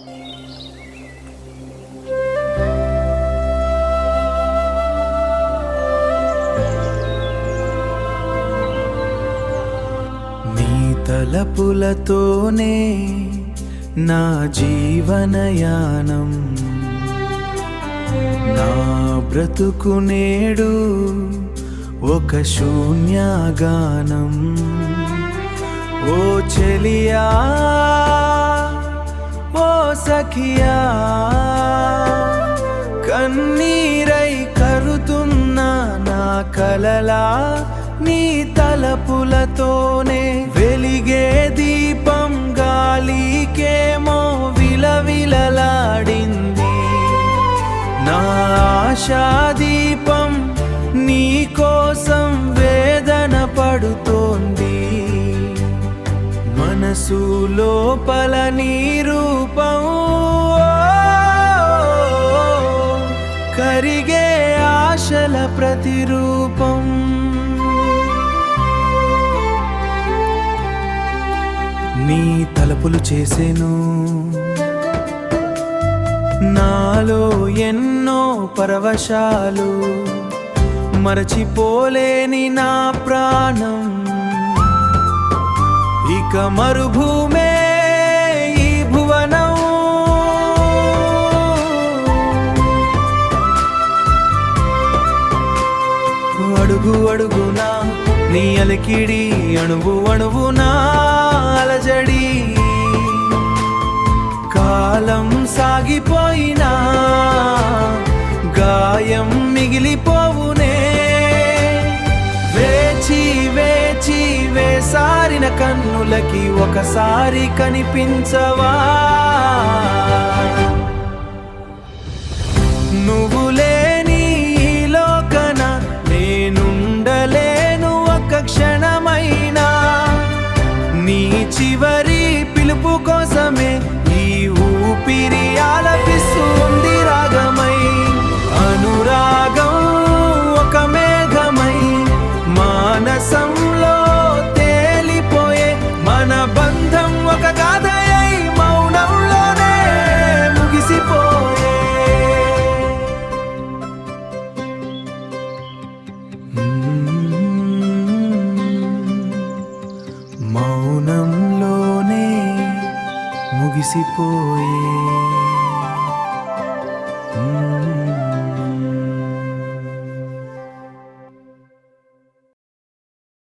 నీ తలపులతోనే నా జీవనయానం, నా బ్రతుకు నేడు ఒక శూన్యగానం. ఓ చెలియా, ఓ సఖియా, కన్నీరై కరుతున్న నా కలలా నీ తలపులతోనే వెలిగే దీపం గాలికేమో విలవిలలాడింది. నా ఆశా దీపం నీ కోసం వేదన పడుతోంది. మనసు లోపల నీ రూపం కరిగే ఆశల ప్రతిరూపం. నీ తలపులు చేసెను నాలో ఎన్నో పరవశాలు, మరచిపోలేని నా ప్రాణం. ఇక మరుభూమే ఈ భువనం, అడుగు అడుగునా నీ అలికిడి, అణువు అణువునా అలజడి. కాలం సాగిపోయినా గాయం మిగిలిపోవునే. వేచి వేచి వేసారిన కన్నులకి ఒకసారి కనిపించవా? నువ్వు లేని ఈ లోకన నేనుండలేను ఒక్క క్షణమైనా. నీ చివరి పిలుపు కోసమే ఈ ఊపిరి ఆలపిస్తుంది రాగమై. అనురాగం ఒక మేఘమై మానసంలో తేలిపోయే, మన బంధం ఒక గాథయై మౌనంలోనే ముగిసిపోయే. మౌనంలోనే ముగిసిపోయే.